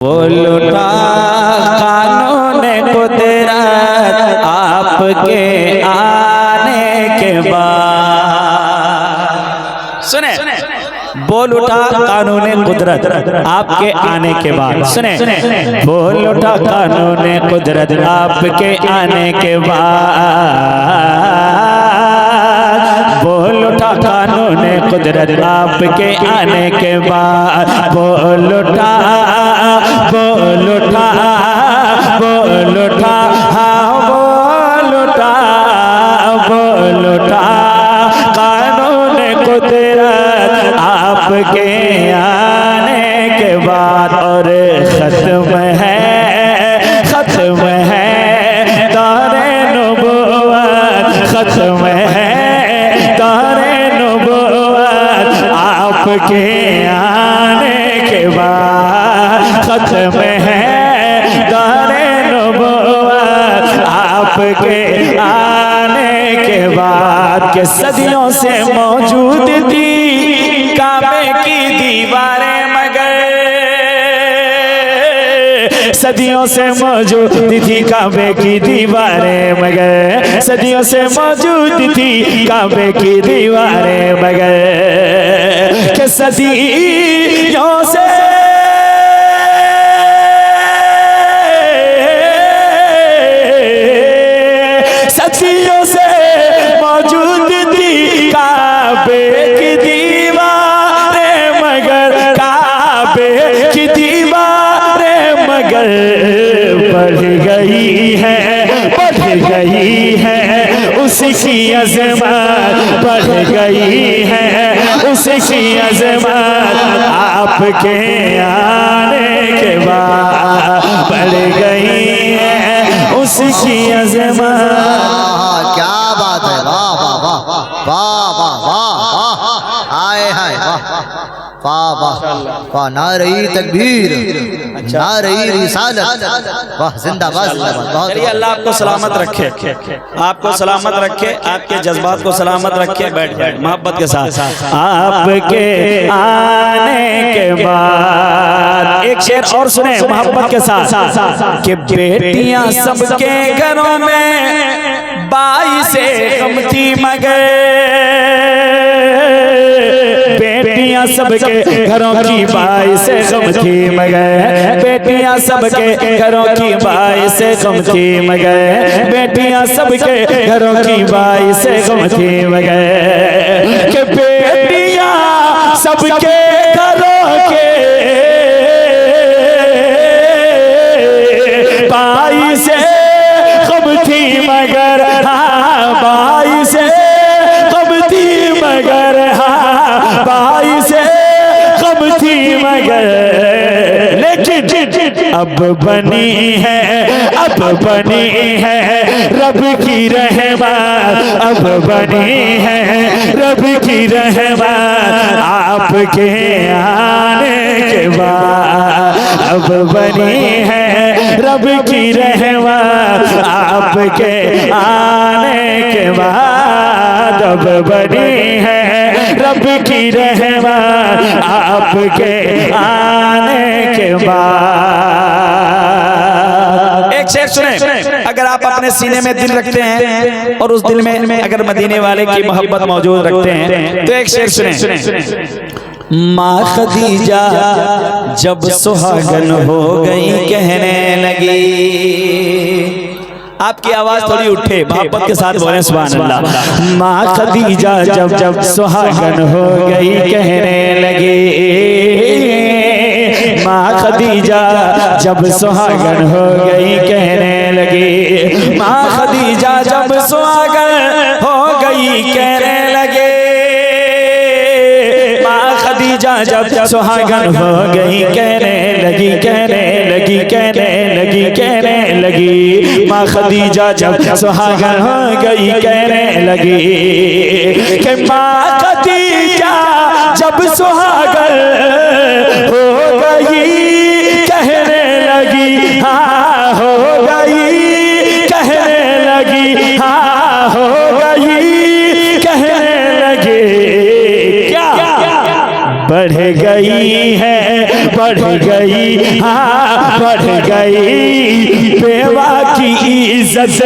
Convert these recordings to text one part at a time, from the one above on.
वो लुटा कानून कुदरत आपके आने के बाद। सुने, बोल उठा कानून कुदरत आपके आने के बाद। सुने, बोल उठा कानून कुदरत आपके आने के बाद। बोल उठा कानून कुदरत आपके आने के बाद। बोल उठा, बोल उठा, बोल उठा, हाँ बोल उठा, बोल उठा कानून कुदरत आपके आने के बाद। और खत्म है, खत्म है दौरे नबुव्वत, खत्म है दौरे नबुव्वत आपके आने के बाद। खत्म है दौरे नबुव्वत आपके आने के बाद। के सदियों से मौजूद थी काबे की दीवारें, मगर सदियों से मौजूद थी काबे की दीवारें, मगर सदियों से मौजूद थी काबे की दीवारें, मगर के सदियों से सदियों से मौजूद थी काबे की दीवारें, मगर काबे की दीवारें मगर बढ़ गई है, बढ़ गई है उसकी अज़मत, बढ़ गई है उसकी अज़मत आपके आने के बाद। बढ़ गई है उसकी अज़मत। क्या बात है, वाह वाह वाह वाह वाह वाह वाह, हाय हाय वाह वाह वाह वाह, नारे तकबीर, नारे रिसालत, वाह जिंदाबाद जिंदाबाद। बहुत अल्लाह आपको सलामत रखे, आपको सलामत रखे, आपके जज्बात को सलामत रखे। बैठ बैठ मोहब्बत के साथ। आपके आने के बाद एक शेर और सुने मोहब्बत के साथ कि बेटियां सबके घरों में बाई से गम थी, मगर बेटियां सबके घरों की बाई से गम थी, मगर बेटियां सबके घरों की बाई से गम थी, मगर बेटियां सबके घरों की बाई से गम थी, मगर कि बेटियां सबके घरों के बाई से गम थी, मगर हाँ बाई से गम थी, मगर हाँ बाई से गम थी, मगर लेकिन अब बनी है, अब बनी है रब की रहमत, अब बनी है रब की रहमत आपके आने के बाद। अब बनी है रब की रहमत आपके आने के बाद। अब बनी है रब की रहमत आपके आने के बाद। एक शेर सुने, अगर आप अपने सीने में दिल रखते हैं और उस दिल में अगर मदीने वाले की मोहब्बत मौजूद रखते हैं तो एक शेर सुने। माँ खदीजा जब सुहागन हो गई कहने लगी, आपकी आवाज थोड़ी उठे, मोहब्बत के साथ बोले सुभान अल्लाह। माँ खदीजा जब जब सुहागन हो गई कहने लगी, माँ खदीजा जब सुहागन हो गई कहने लगी, माँ खदीजा जब सुहागन हो गई कहने लगे, जब सुहागन हो गई कहने लगी, कहने लगी, कहने लगी, कहने लगी। माँ खदीजा जब सुहागन हो गई कहने लगी कि माँ खदीजा जब सुहागन हो गई कहने लगी, हाँ हो गई कहने लगी, हाँ हो गई कहने लगी। बढ़ गई है, बढ़ गई, हाँ बढ़ गई बेवा की इज्जत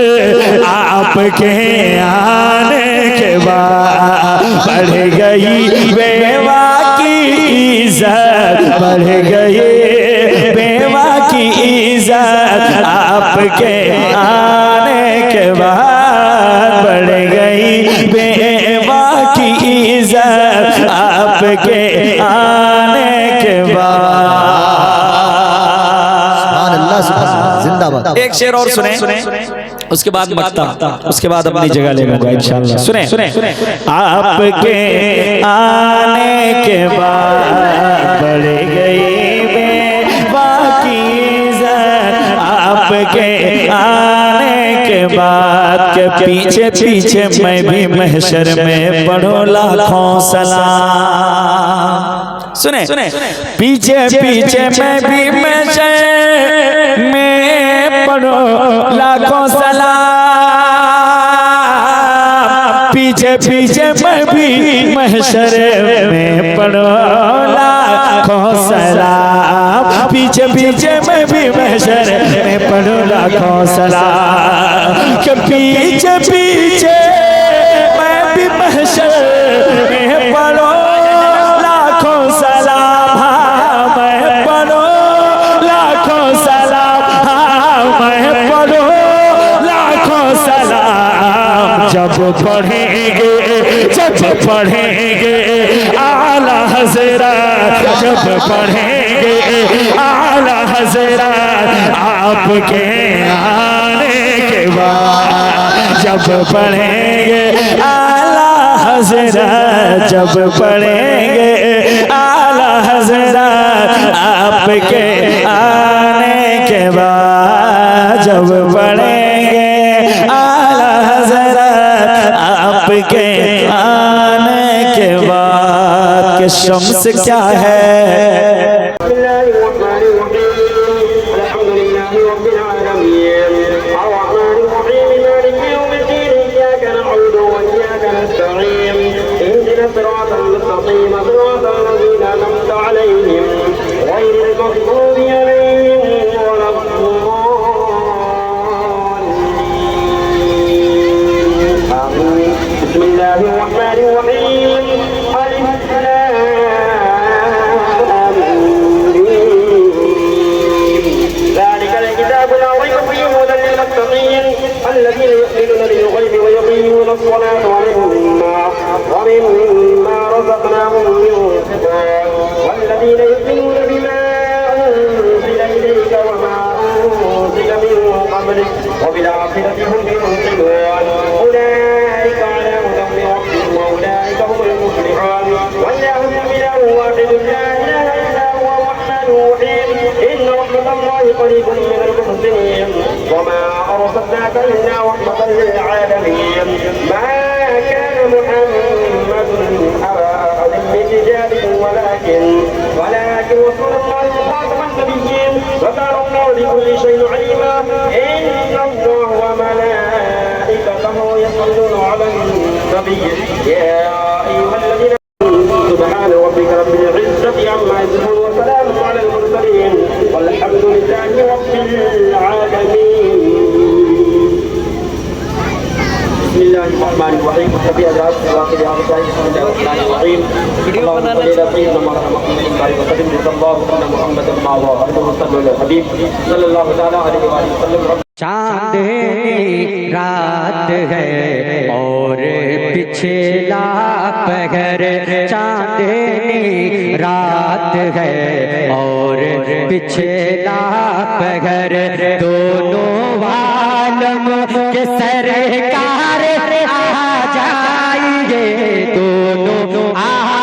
आपके आने के बाद, बढ़ गई बेवा की इज्जत, बढ़ गई बेवा की इज्जत आपके आने के बाद, बढ़ गई बेवा की इज्जत आपके आने के बाद। सुभान अल्लाह, सुभान अल्लाह, जिंदाबाद। एक शेर और सुने, उसके बाद मकता, उसके बाद अपनी जगह ले लूंगा इंशाल्लाह। सुने आपके आने के बाद बढ़ गई बेवा की इज्जत आपके आने के बाद, के पीछे पीछे मैं भी महशर में पढ़ो लाखों सलाम। सुने पीछे पीछे मैं भी महशर में पढ़ो लाखों सलाम, पीछे पीछे मैं भी महशर में पढ़ो लाखों सलाम, पीछे पीछे मैं भी महशर में पढ़ो लाखों सलाम, के पीछे पीछे मैं भी महशर में पढ़ो लाखों सलाम, मैं पढ़ो लाखों सलाम, मैं पढ़ो लाखों सलाम। जब पढ़ेंगे आला हज़रत, जब पढ़ेंगे आला हज़रत आपके आने के बाद, जब पढ़ेंगे आला हज़रत, जब पढ़ेंगे आला हज़रत आपके आने के बाद, जब पढ़ेंगे आला हज़रत आपके आने के बाद। के शम्स क्या है? चांदनी रात है और पिछला पहर, चांदनी रात है और पिछला पहर, दोनों वालम के सरकार आ जाएंगे, दोनों आ